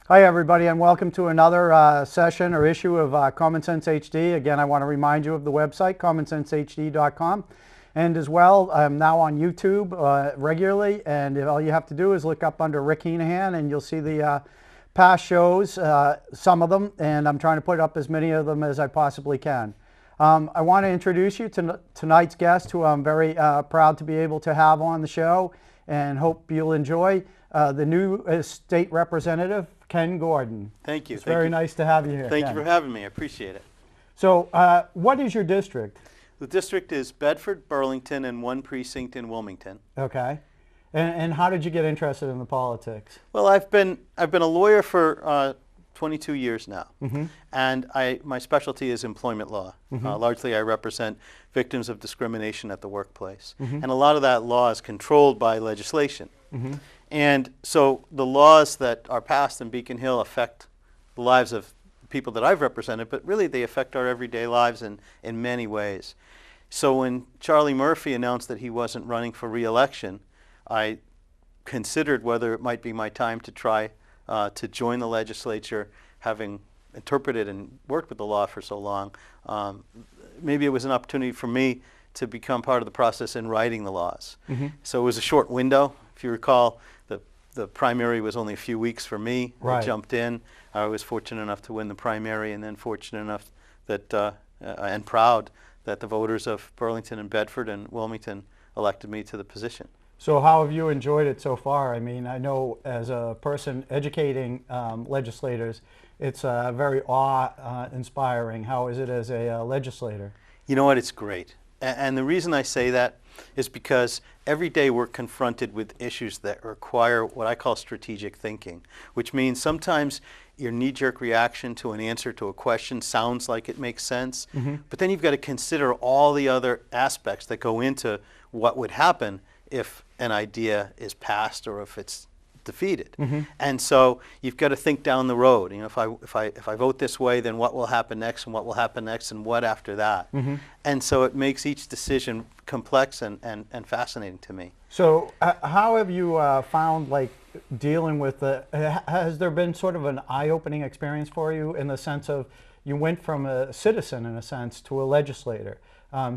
Hi everybody, and welcome to another session or issue of Commonsense HD. Again, I want to remind you of the website, commonsensehd.com. And as well, I'm now on YouTube regularly, and all you have to do is look up under Rick Henehan and you'll see the past shows, some of them, and I'm trying to put up as many of them as I possibly can. I want to introduce you to tonight's guest, who I'm very proud to be able to have on the show, and hope you'll enjoy. The new state representative, Ken Gordon. Thank you. It's very nice to have you here. Thank Ken. you for having me. I appreciate it. So what is your district? The district is Bedford, Burlington, and one precinct in Wilmington. Okay. And how did you get interested in the politics? Well, I've been a lawyer for 22 years now, and my specialty is employment law. Largely, I represent victims of discrimination at the workplace, and a lot of that law is controlled by legislation. And so the laws that are passed in Beacon Hill affect the lives of people that I've represented, but really they affect our everyday lives in many ways. So when Charlie Murphy announced that he wasn't running for re-election, I considered whether it might be my time to try to join the legislature, having interpreted and worked with the law for so long. Maybe it was an opportunity for me to become part of the process in writing the laws. So it was a short window. If you recall, the primary was only a few weeks for me. Right. I jumped in. I was fortunate enough to win the primary, and then fortunate enough that and proud that the voters of Burlington and Bedford and Wilmington elected me to the position. So how have you enjoyed it so far? I mean, I know as a person educating legislators, it's very awe-inspiring. How is it as a legislator? You know what? It's great. And the reason I say that is because every day we're confronted with issues that require what I call strategic thinking, which means sometimes your knee-jerk reaction to an answer to a question sounds like it makes sense, but then you've got to consider all the other aspects that go into what would happen if an idea is passed or if it's defeated. And so you've got to think down the road. You know, if I vote this way, then what will happen next, and what will happen next, and what after that? And so it makes each decision complex and fascinating to me. So how have you found, like, dealing with has there been sort of an eye-opening experience for you in the sense of you went from a citizen, in a sense, to a legislator?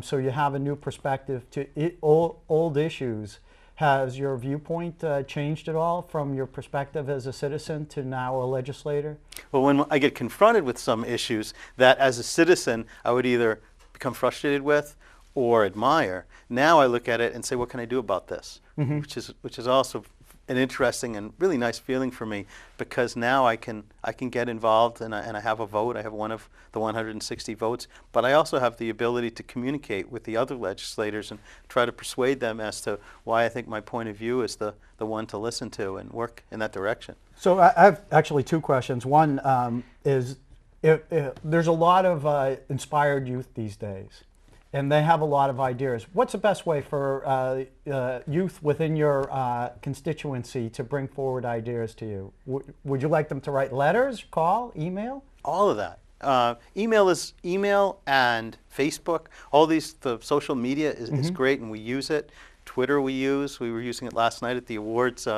So you have a new perspective to old issues. Has your viewpoint changed at all from your perspective as a citizen to now a legislator? Well, when I get confronted with some issues that as a citizen I would either become frustrated with or admire, now I look at it and say, what can I do about this? Which is also an interesting and really nice feeling for me, because now I can get involved and I have a vote. I have one of the 160 votes, but I also have the ability to communicate with the other legislators and try to persuade them as to why I think my point of view is the one to listen to and work in that direction. So I have actually two questions. One is there's a lot of inspired youth these days, and they have a lot of ideas. What's the best way for youth within your constituency to bring forward ideas to you? Would you like them to write letters, call, email? All of that. Email and Facebook. All the social media is great, and we use it. Twitter we use. We were using it last night at the awards,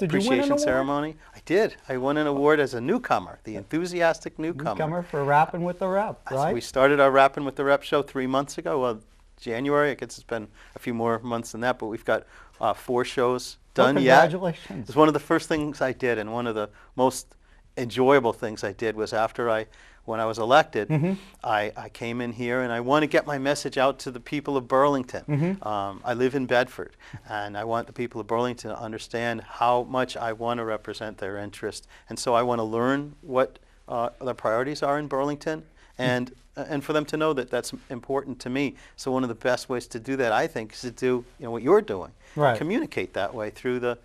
appreciation ceremony. I did. I won an award as a newcomer, the enthusiastic newcomer. Newcomer for Rapping with the Rep, right? We started our Rapping with the Rep show 3 months ago. Well, January. I guess it's been a few more months than that, but we've got 4 shows done yet. Congratulations. It's one of the first things I did, and one of the most enjoyable things I did was when I was elected, I came in here and I want to get my message out to the people of Burlington. I live in Bedford, and I want the people of Burlington to understand how much I want to represent their interest. And so I want to learn what the priorities are in Burlington, and for them to know that that's important to me. So one of the best ways to do that, I think, is to do what you're doing. Right. Communicate that way through the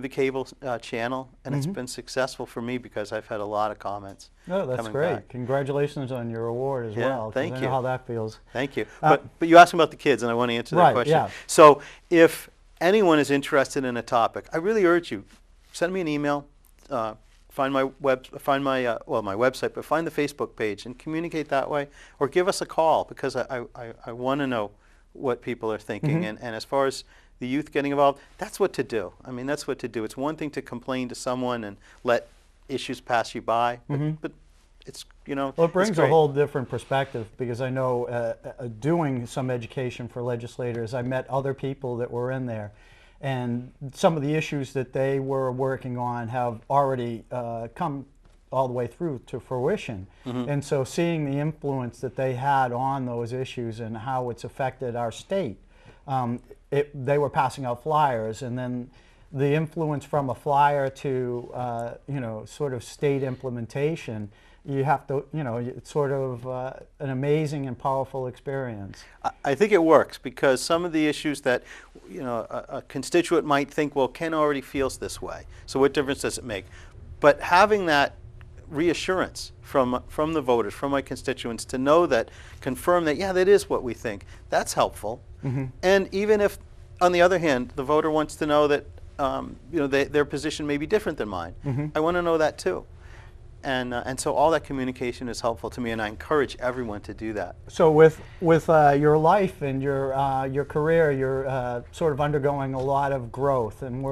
cable channel, and it's been successful for me because I've had a lot of comments. Oh, that's great. Back. Congratulations on your award as well. Thank you. I know how that feels. Thank you. But you asked about the kids, and I want to answer that question. Yeah. So if anyone is interested in a topic, I really urge you, send me an email, find my website, but find the Facebook page and communicate that way, or give us a call, because I want to know what people are thinking. And as far as the youth getting involved, that's what to do. I mean, that's what to do. It's one thing to complain to someone and let issues pass you by, but it's, Well, it brings it's a great. whole different perspective, because I know doing some education for legislators, I met other people that were in there, and some of the issues that they were working on have already come all the way through to fruition. And so seeing the influence that they had on those issues and how it's affected our state, they were passing out flyers, and then the influence from a flyer to sort of state implementation, you have to, it's sort of an amazing and powerful experience. I think it works because some of the issues that a constituent might think, well, Ken already feels this way, so what difference does it make? But having that reassurance from the voters, from my constituents, to know that, confirm that, yeah, that is what we think, that's helpful. And even if, on the other hand, the voter wants to know that their position may be different than mine, I want to know that too. And so all that communication is helpful to me, and I encourage everyone to do that. So with your life and your career, you're sort of undergoing a lot of growth. And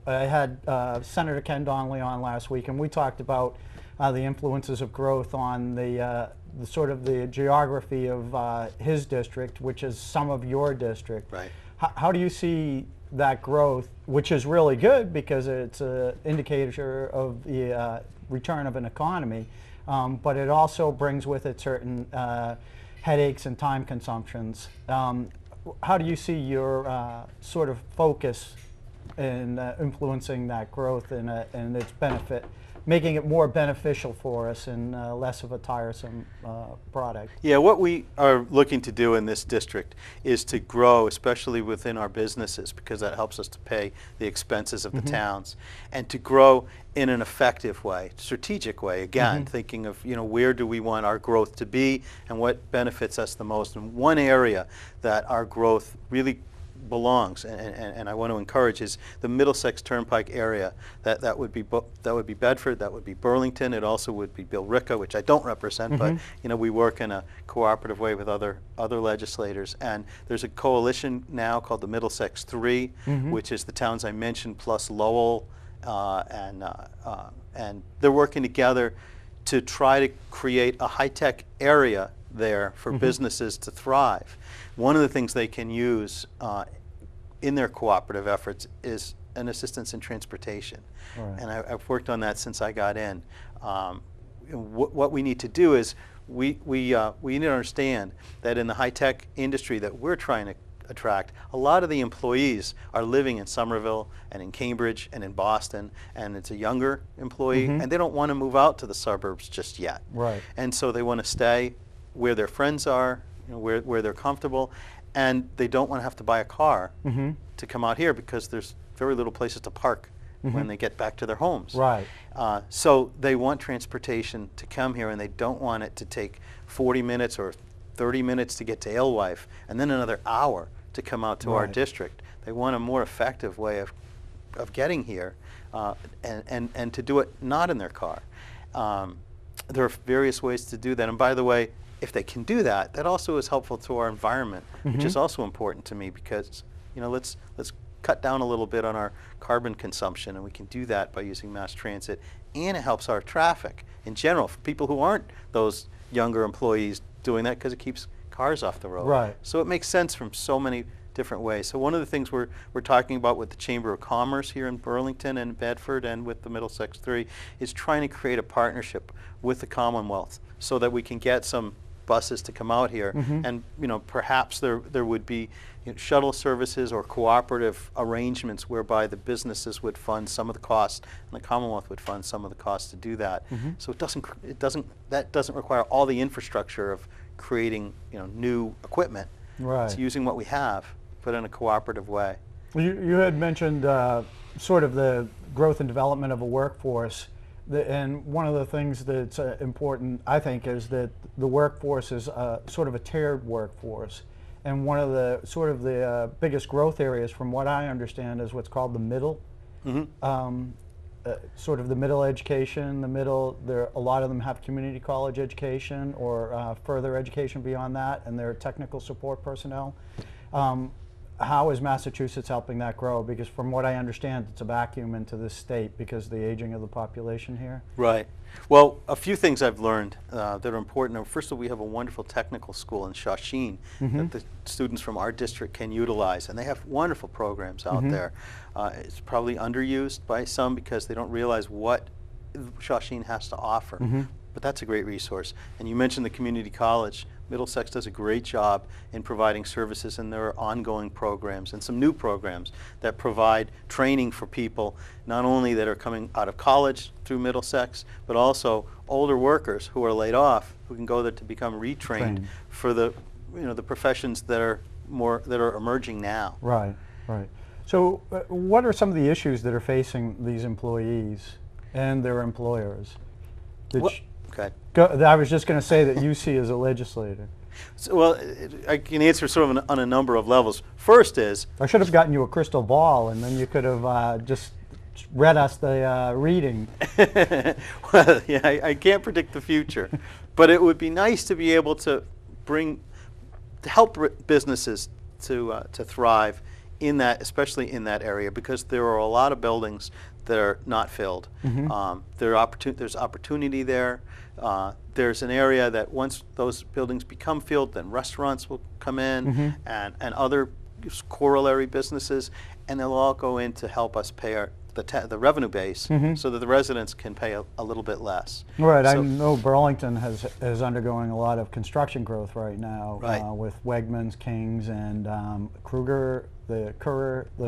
I had Senator Ken Donnelly on last week, and we talked about the influences of growth on the sort of the geography of his district, which is some of your district. Right. How do you see that growth, which is really good because it's an indicator of the return of an economy, but it also brings with it certain headaches and time consumptions. How do you see your sort of focus in influencing that growth and its benefit, making it more beneficial for us and less of a tiresome product? Yeah, what we are looking to do in this district is to grow, especially within our businesses, because that helps us to pay the expenses of the towns, and to grow in an effective way, strategic way, again, thinking of where do we want our growth to be and what benefits us the most. And one area that our growth really belongs, and I want to encourage, is the Middlesex Turnpike area. That would be Bedford, that would be Burlington, it also would be Billerica, which I don't represent, but we work in a cooperative way with other legislators. And there's a coalition now called the Middlesex 3, which is the towns I mentioned plus Lowell, and they're working together to try to create a high-tech area there for businesses to thrive. One of the things they can use in their cooperative efforts is an assistance in transportation. Right. And I've worked on that since I got in. What we need to do is we need to understand that in the high-tech industry that we're trying to attract, a lot of the employees are living in Somerville and in Cambridge and in Boston, and it's a younger employee, and they don't want to move out to the suburbs just yet. Right. And so they want to stay where their friends are, where they're comfortable, and they don't want to have to buy a car to come out here because there's very little places to park when they get back to their homes. Right. So they want transportation to come here, and they don't want it to take 40 minutes or 30 minutes to get to Alewife and then another hour to come out to our district. They want a more effective way of getting here, and to do it not in their car. There are various ways to do that, and by the way, if they can do that, that also is helpful to our environment, which is also important to me, because let's cut down a little bit on our carbon consumption, and we can do that by using mass transit, and it helps our traffic in general for people who aren't those younger employees doing that, because it keeps cars off the road. Right. So it makes sense from so many different ways. So one of the things we're talking about with the Chamber of Commerce here in Burlington and Bedford and with the Middlesex 3 is trying to create a partnership with the Commonwealth so that we can get some buses to come out here, and perhaps there would be shuttle services or cooperative arrangements whereby the businesses would fund some of the costs and the Commonwealth would fund some of the costs to do that. So that doesn't require all the infrastructure of creating new equipment. Right. It's using what we have, but in a cooperative way. You had mentioned sort of the growth and development of a workforce. And one of the things that's important, I think, is that the workforce is sort of a tiered workforce. And one of the sort of the biggest growth areas, from what I understand, is what's called the middle. Sort of the middle education, a lot of them have community college education or further education beyond that, and they're technical support personnel. how is Massachusetts helping that grow? Because from what I understand, it's a vacuum into this state because of the aging of the population here. Right. Well, a few things I've learned that are important. First of all, we have a wonderful technical school in Shawsheen that the students from our district can utilize, and they have wonderful programs out there. It's probably underused by some because they don't realize what Shawsheen has to offer, but that's a great resource. And you mentioned the community college. Middlesex does a great job in providing services, and there are ongoing programs and some new programs that provide training for people not only that are coming out of college through Middlesex, but also older workers who are laid off who can go there to become retrained for the the professions that are emerging now. Right, right. So what are some of the issues that are facing these employees and their employers? Okay. I was just going to say that you see as a legislator. So, well, I can answer sort of on a number of levels. First is... I should have gotten you a crystal ball, and then you could have just read us the reading. Well, yeah, I can't predict the future, but it would be nice to be able to help businesses to thrive in that, especially in that area, because there are a lot of buildings that are not filled. There's opportunity there. There's an area that once those buildings become filled, then restaurants will come in and other corollary businesses, and they'll all go in to help us pay the revenue base so that the residents can pay a little bit less. Right. So, I know Burlington is undergoing a lot of construction growth right now with Wegmans, King's, and Kruger, the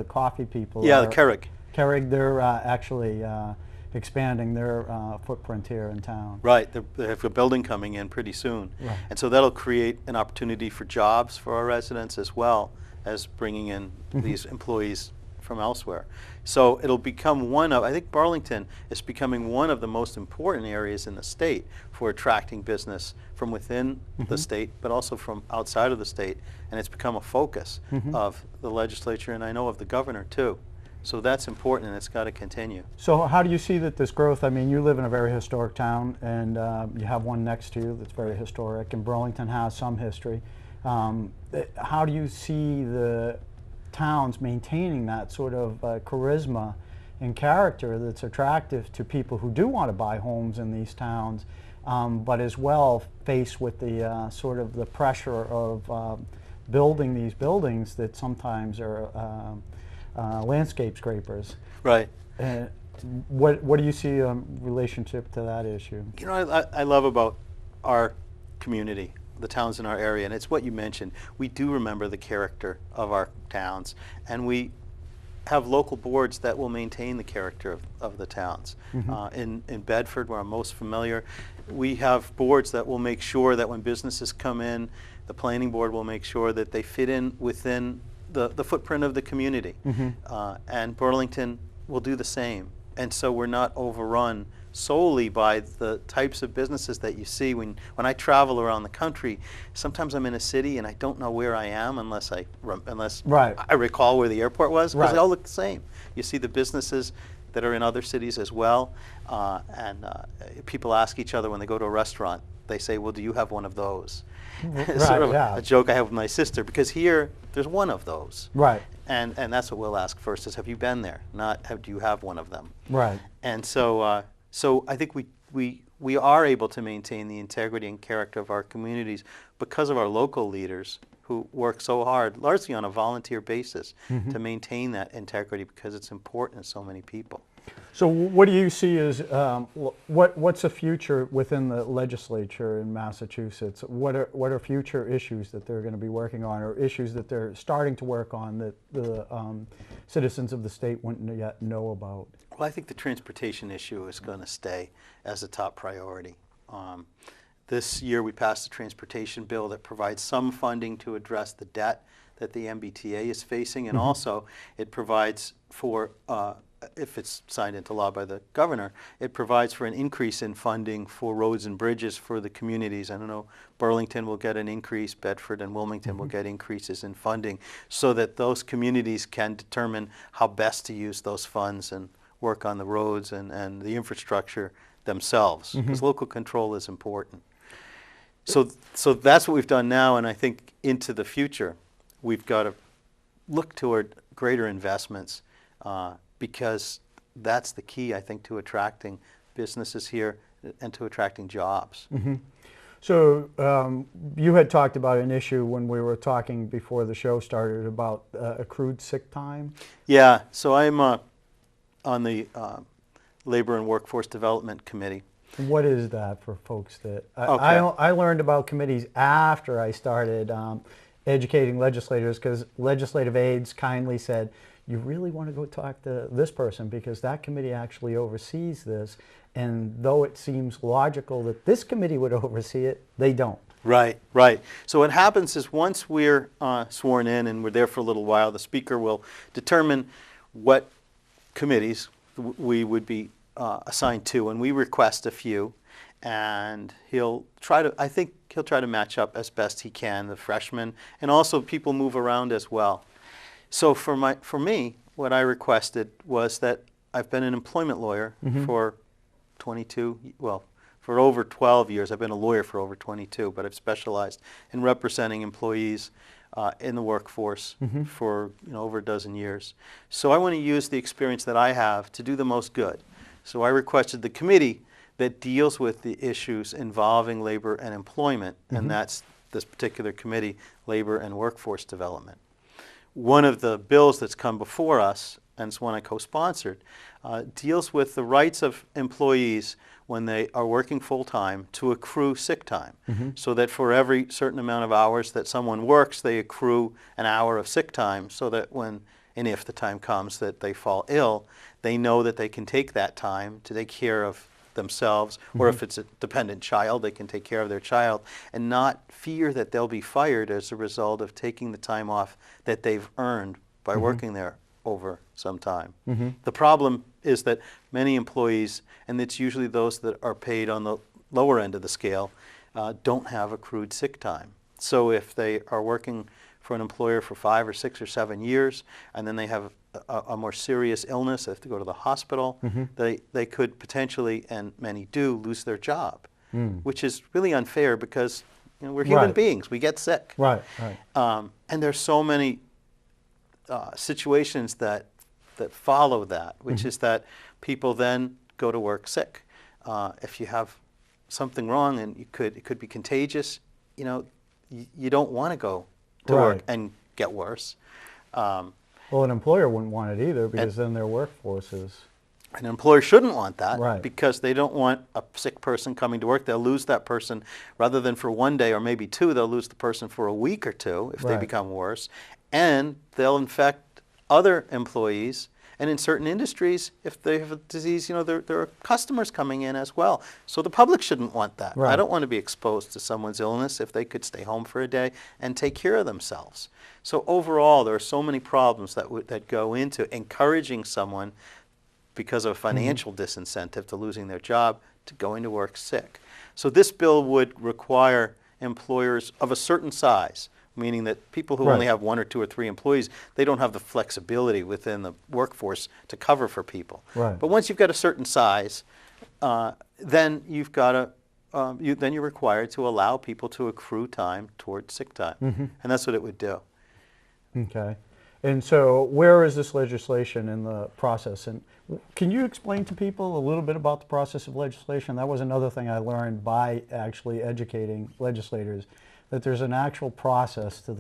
coffee people. Yeah, the Keurig. Keurig, they're actually expanding their footprint here in town. Right, they have a building coming in pretty soon. Right. And so that'll create an opportunity for jobs for our residents as well as bringing in these employees from elsewhere. So it'll become I think Burlington is becoming one of the most important areas in the state for attracting business from within the state, but also from outside of the state. And it's become a focus of the legislature, and I know of the governor too. So that's important, and it's got to continue. So how do you see that this growth, I mean, you live in a very historic town, and you have one next to you that's very historic, and Burlington has some history. How do you see the towns maintaining that sort of charisma and character that's attractive to people who do want to buy homes in these towns, but as well faced with the sort of the pressure of building these buildings that sometimes are landscape scrapers? Right. What do you see in relationship to that issue? You know, I love about our community, the towns in our area, and it's what you mentioned. We do remember the character of our towns, and we have local boards that will maintain the character of the towns. In Bedford, where I'm most familiar, we have boards that will make sure that when businesses come in, the planning board will make sure that they fit in within the footprint of the community. And Burlington will do the same. And so we're not overrun solely by the types of businesses that you see when I travel around the country. Sometimes I'm in a city and I don't know where I am unless I recall where the airport was, because they all look the same. You see the businesses that are in other cities as well, and people ask each other when they go to a restaurant, they say, well, do you have one of those? Sort of a joke I have with my sister, because here there's one of those. Right. And that's what we'll ask first is, have you been there? Not do you have one of them? Right. And so so I think we are able to maintain the integrity and character of our communities because of our local leaders who work so hard, largely on a volunteer basis, to maintain that integrity because it's important to so many people. So what do you see as, what's the future within the legislature in Massachusetts? What are future issues that they're going to be working on, or issues that they're starting to work on that the citizens of the state wouldn't yet know about? Well, I think the transportation issue is going to stay as a top priority. This year we passed a transportation bill that provides some funding to address the debt that the MBTA is facing, and also it provides for, if it's signed into law by the governor, it provides for an increase in funding for roads and bridges for the communities. I don't know, Burlington will get an increase, Bedford and Wilmington will get increases in funding so that those communities can determine how best to use those funds and work on the roads and the infrastructure themselves, because local control is important. So that's what we've done now, and I think into the future we've got to look toward greater investments because that's the key, I think, to attracting businesses here and to attracting jobs. Mm-hmm. So you had talked about an issue when we were talking before the show started about accrued sick time. Yeah, so I'm on the Labor and Workforce Development Committee. What is that for folks that Okay. I learned about committees after I started educating legislators, because legislative aides kindly said, you really want to go talk to this person because that committee actually oversees this, and though it seems logical that this committee would oversee it, they don't. Right, right. So what happens is once we're sworn in and we're there for a little while, the speaker will determine what committees we would be assigned to, and we request a few, and he'll try to, I think he'll try to match up as best he can, the freshmen, and also people move around as well. So for me, what I requested was that I've been an employment lawyer for 22, well, for over 12 years. I've been a lawyer for over 22, but I've specialized in representing employees in the workforce for over a dozen years. So I want to use the experience that I have to do the most good. So I requested the committee that deals with the issues involving labor and employment, and that's this particular committee, Labor and Workforce Development. One of the bills that's come before us, and it's one I co-sponsored, deals with the rights of employees when they are working full-time to accrue sick time, so that for every certain amount of hours that someone works, they accrue an hour of sick time, so that when and if the time comes that they fall ill, they know that they can take that time to take care of themselves, or if it's a dependent child, they can take care of their child and not fear that they'll be fired as a result of taking the time off that they've earned by working there over some time. The problem is that many employees, and it's usually those that are paid on the lower end of the scale, don't have accrued sick time. So if they are working for an employer for 5 or 6 or 7 years, and then they have a more serious illness, they have to go to the hospital, they could potentially, and many do, lose their job, which is really unfair because we're human beings, we get sick. Right. And there's so many situations that follow that, which is that people then go to work sick. If you have something wrong and it could be contagious, you don't want to go to work and get worse. Well, an employer wouldn't want it either, because then their workforce is... An employer shouldn't want that, Right. because they don't want a sick person coming to work. They'll lose that person rather than for 1 day or maybe 2, they'll lose the person for a week or 2 if they become worse. And they'll infect other employees. And in certain industries, if they have a disease, there are customers coming in as well. So the public shouldn't want that. Right. I don't want to be exposed to someone's illness if they could stay home for a day and take care of themselves. So overall, there are so many problems that go into encouraging someone, because of a financial disincentive to losing their job, to going to work sick. So this bill would require employers of a certain size, meaning that people who only have 1 or 2 or 3 employees, they don't have the flexibility within the workforce to cover for people. But once you've got a certain size, then you've got to, then you're required to allow people to accrue time towards sick time, and that's what it would do. Okay. And so where is this legislation in the process? And can you explain to people a little bit about the process of legislation? That was another thing I learned by actually educating legislators, that there's an actual process to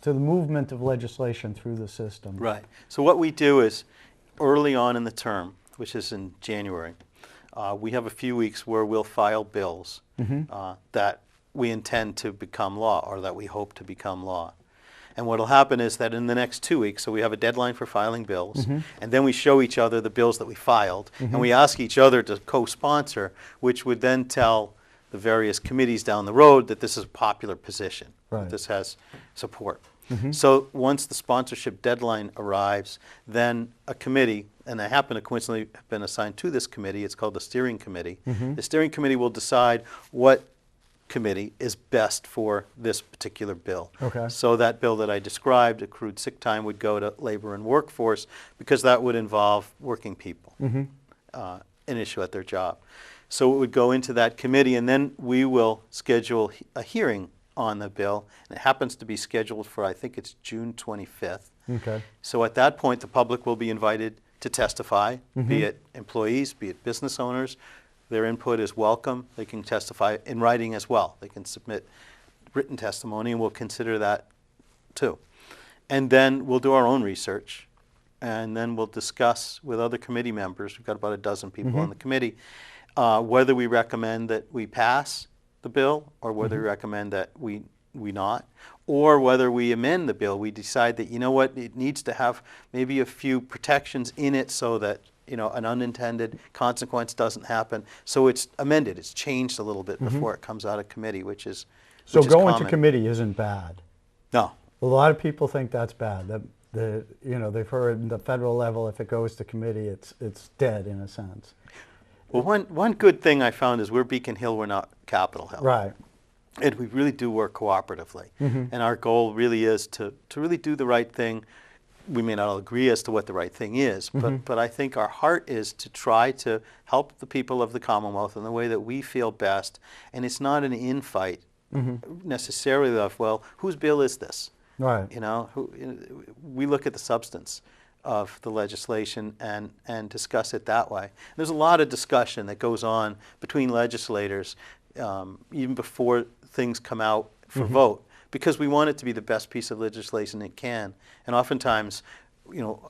the movement of legislation through the system. Right. So what we do is, early on in the term, which is in January, we have a few weeks where we'll file bills that we intend to become law, or that we hope to become law. And what will happen is that in the next 2 weeks, so we have a deadline for filing bills, and then we show each other the bills that we filed, and we ask each other to co-sponsor, which would then tell the various committees down the road that this is a popular position, that this has support. So once the sponsorship deadline arrives, then a committee, and I happen to coincidentally have been assigned to this committee, it's called the steering committee. The steering committee will decide what committee is best for this particular bill. So that bill that I described, accrued sick time, would go to Labor and Workforce, because that would involve working people, an issue at their job. So it would go into that committee, and then we will schedule a hearing on the bill. And it happens to be scheduled for, I think it's June 25th. Okay. So at that point, the public will be invited to testify, be it employees, be it business owners. Their input is welcome. They can testify in writing as well. They can submit written testimony, and we'll consider that too. And then we'll do our own research, and then we'll discuss with other committee members. We've got about a dozen people on the committee, whether we recommend that we pass the bill or whether we recommend that we not, or whether we amend the bill. We decide that, you know what, it needs to have maybe a few protections in it so that, you know, an unintended consequence doesn't happen. So it's amended, it's changed a little bit before it comes out of committee, which is So going common. to committee isn't bad. No. A lot of people think that's bad. That you know, they've heard the federal level, if it goes to committee, it's dead in a sense. Well, one good thing I found is we're Beacon Hill, we're not Capitol Hill. Right. And we really do work cooperatively. And our goal really is to really do the right thing. We may not all agree as to what the right thing is, but I think our heart is to try to help the people of the Commonwealth in the way that we feel best. And it's not an infight necessarily of, well, whose bill is this? Right. You know, we look at the substance of the legislation and discuss it that way. There's a lot of discussion that goes on between legislators even before things come out for vote, because we want it to be the best piece of legislation it can. And oftentimes, you know,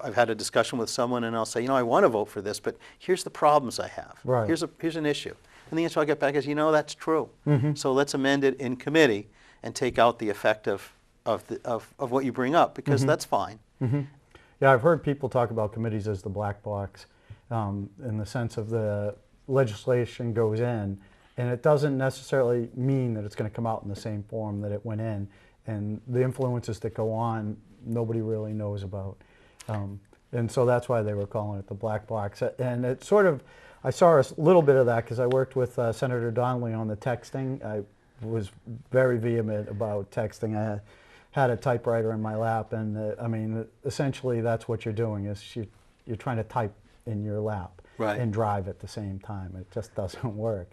I've had a discussion with someone and I'll say, you know, I want to vote for this, but here's the problems I have. Right. Here's an issue. And the answer I get back is, you know, that's true. So let's amend it in committee and take out the effect of what you bring up, because that's fine. Yeah, I've heard people talk about committees as the black box, in the sense of the legislation goes in, and it doesn't necessarily mean that it's going to come out in the same form that it went in, and the influences that go on, nobody really knows about. And so that's why they were calling it the black box. And it sort of, I saw a little bit of that because I worked with Senator Donnelly on the texting. I was very vehement about texting. I had a typewriter in my lap, and I mean, essentially that's what you're doing, is you're trying to type in your lap and drive at the same time. It just doesn't work.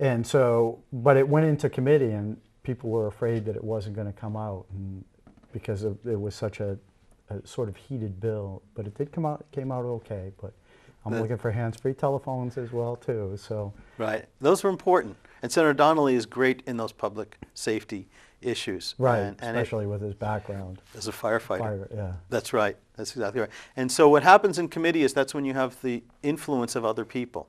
And so, but it went into committee, and people were afraid that it wasn't going to come out, and because it was such a sort of heated bill. But it did come out. It came out okay. But I'm looking for hands-free telephones as well too. So those are important. And Senator Donnelly is great in those public safety issues. Right, especially with his background as a firefighter. Yeah. That's right. That's exactly right. And so what happens in committee is that's when you have the influence of other people.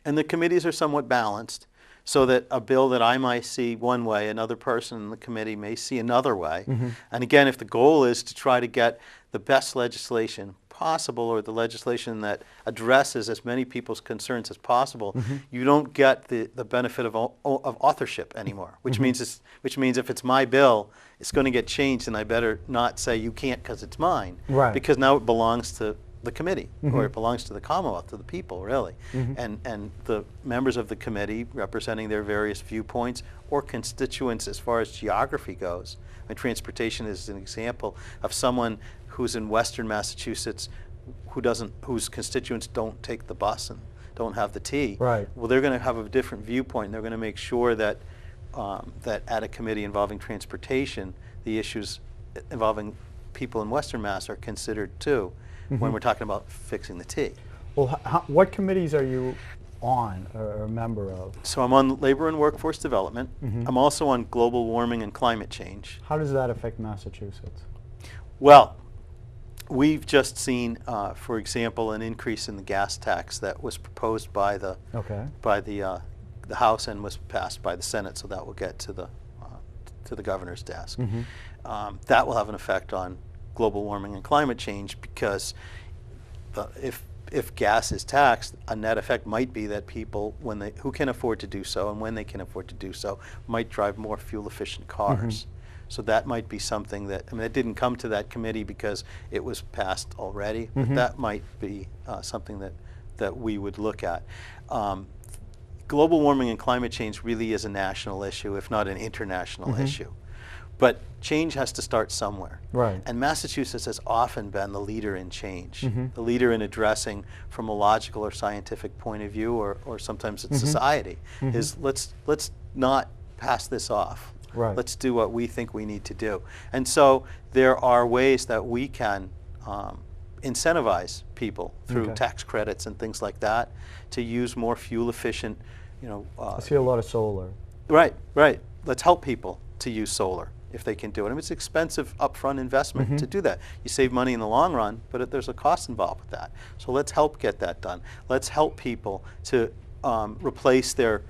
And the committees are somewhat balanced, so that a bill that I might see one way, another person in the committee may see another way. And again, if the goal is to try to get the best legislation possible, or the legislation that addresses as many people's concerns as possible, you don't get the benefit of authorship anymore, which means if it's my bill, it's going to get changed, and I better not say you can't because it's mine, because now it belongs to the committee, or it belongs to the Commonwealth, to the people, really. And the members of the committee, representing their various viewpoints or constituents as far as geography goes. I mean, transportation is an example of someone who's in Western Massachusetts whose constituents don't take the bus and don't have the T. Well, they're going to have a different viewpoint, and they're going to make sure that that at a committee involving transportation, the issues involving people in Western Mass are considered too, when we're talking about fixing the T. Well, what committees are you on or a member of? So I'm on Labor and Workforce Development. I'm also on Global Warming and Climate Change. How does that affect Massachusetts? Well, we've just seen, for example, an increase in the gas tax that was proposed by the House and was passed by the Senate, so that will get to the governor's desk. That will have an effect on global warming and climate change, because if gas is taxed, a net effect might be that people, who can afford to do so and when they can afford to do so, might drive more fuel-efficient cars. So that might be something that, I mean, it didn't come to that committee because it was passed already, but that might be something that we would look at. Global warming and climate change really is a national issue, if not an international issue. But change has to start somewhere. And Massachusetts has often been the leader in change, the leader in addressing from a logical or scientific point of view, or sometimes it's society, is let's not pass this off. Right. Let's do what we think we need to do. And so there are ways that we can incentivize people through tax credits and things like that to use more fuel efficient, I see a lot of solar. Right, right. Let's help people to use solar if they can do it. I mean, it's expensive upfront investment to do that. You save money in the long run, but there's a cost involved with that. So let's help get that done. Let's help people to replace their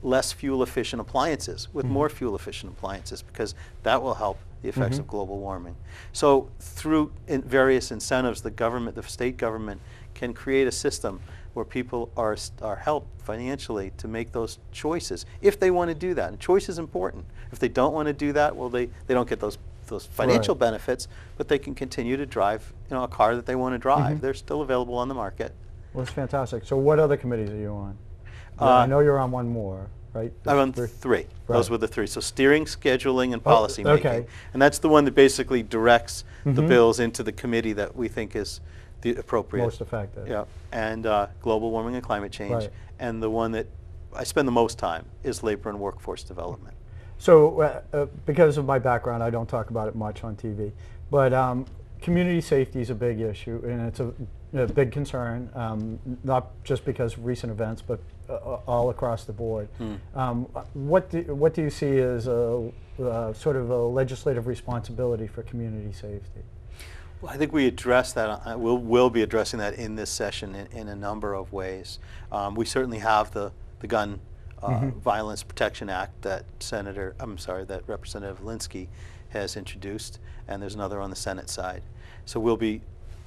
less fuel efficient appliances with more fuel efficient appliances, because that will help the effects of global warming. So through various incentives, the state government can create a system where people are helped financially to make those choices if they want to do that. And choice is important. If they don't want to do that, well, they don't get those financial benefits, but they can continue to drive a car that they want to drive. They're still available on the market. Well, that's fantastic. So what other committees are you on? I know you're on one more, right? I'm on three. Right. Those were the three. So steering, scheduling, and policy making. Okay. And that's the one that basically directs the bills into the committee that we think is the appropriate. Most effective. Yeah. And global warming and climate change. Right. And the one that I spend the most time is labor and workforce development. So because of my background, I don't talk about it much on TV, but community safety is a big issue, and it's a big concern, not just because of recent events, but all across the board. What do you see as sort of a legislative responsibility for community safety? Well, I think we address that. We'll be addressing that in this session in a number of ways. We certainly have the Gun Violence Protection Act that Representative Linsky has introduced, and there's another on the Senate side. So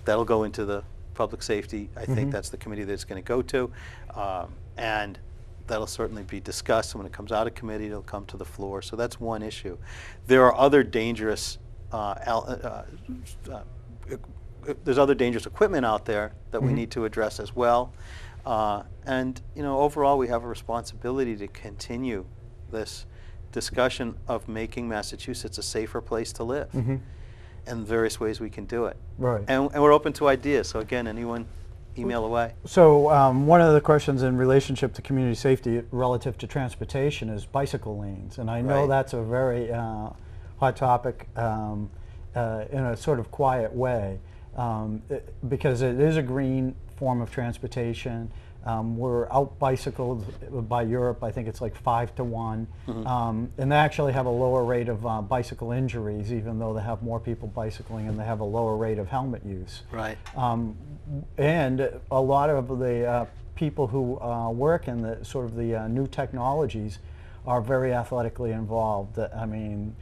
that'll go into the public safety. I think that's the committee that it's going to go to, and that'll certainly be discussed. And when it comes out of committee, it'll come to the floor. So that's one issue. There are other dangerous there's other dangerous equipment out there that we need to address as well. And overall, we have a responsibility to continue this discussion of making Massachusetts a safer place to live, and various ways we can do it. Right. And we're open to ideas. So again, anyone, email away. So one of the questions in relationship to community safety relative to transportation is bicycle lanes, and I know that's a very hot topic in a sort of quiet way, because it is a green form of transportation. We're out bicycled by Europe. I think it's like 5 to 1, and they actually have a lower rate of bicycle injuries, even though they have more people bicycling, and they have a lower rate of helmet use. Right. And a lot of the people who work in the sort of the new technologies are very athletically involved. I mean,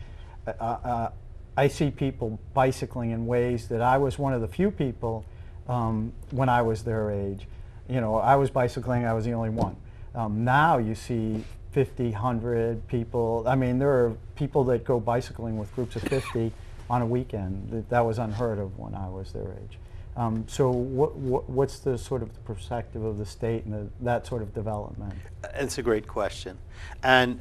I see people bicycling in ways that I was one of the few people when I was their age. I was bicycling, I was the only one. Now you see 50, 100 people. I mean, there are people that go bicycling with groups of 50 on a weekend. That was unheard of when I was their age. So what's the sort of the perspective of the state and that sort of development? It's a great question. And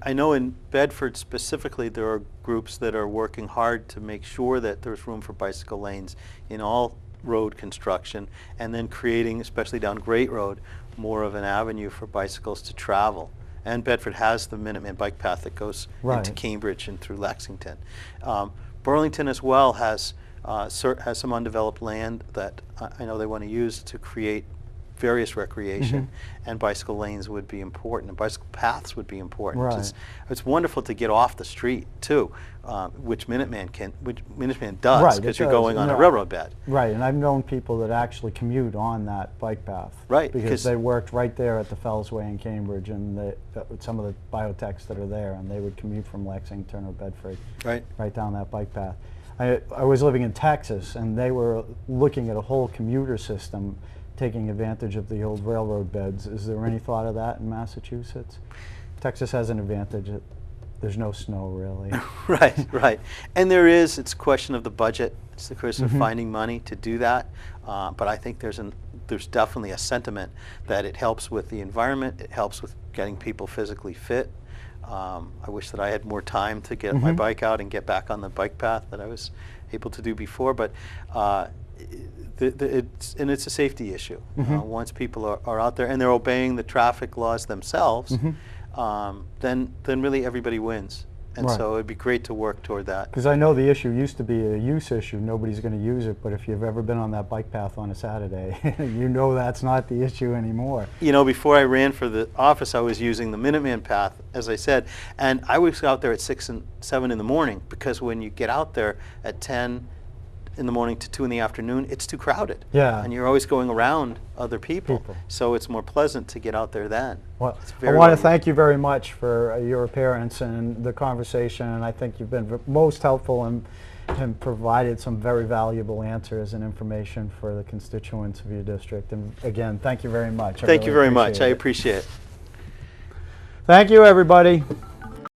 I know in Bedford specifically, there are groups that are working hard to make sure that there's room for bicycle lanes in all road construction, and then creating, especially down Great Road, more of an avenue for bicycles to travel. And Bedford has the Minuteman bike path that goes into Cambridge and through Lexington. Burlington as well has some undeveloped land that I know they want to use to create various recreation, and bicycle lanes would be important, and bicycle paths would be important. Right. It's wonderful to get off the street too, which Minuteman does, because you're going on a railroad bed. Right, and I've known people that actually commute on that bike path. Right, because they worked right there at the Fellsway in Cambridge, and some of the biotechs that are there, and they would commute from Lexington or Bedford right down that bike path. I was living in Texas, and they were looking at a whole commuter system taking advantage of the old railroad beds. Is there any thought of that in Massachusetts? Texas has an advantage that there's no snow, really. Right. And it's a question of the budget. It's the question of finding money to do that. But I think there's definitely a sentiment that it helps with the environment, it helps with getting people physically fit. I wish that I had more time to get my bike out and get back on the bike path that I was able to do before, but it's a safety issue. Once people are out there and they're obeying the traffic laws themselves, then really everybody wins. And Right. so it'd be great to work toward that. Because I know the issue used to be a use issue. Nobody's going to use it. But if you've ever been on that bike path on a Saturday, you know that's not the issue anymore. You know, before I ran for the office, I was using the Minuteman path, as I said, and I was out there at 6 and 7 in the morning, because when you get out there at 10 in the morning to 2 in the afternoon, it's too crowded. Yeah. And you're always going around other people. People. So it's more pleasant to get out there then. Well, It's I very want to well- thank you very much for your appearance and the conversation, and I think you've been most helpful and provided some very valuable answers and information for the constituents of your district. And again, thank you very much. Thank you very much. I it. appreciate it. Thank you, everybody.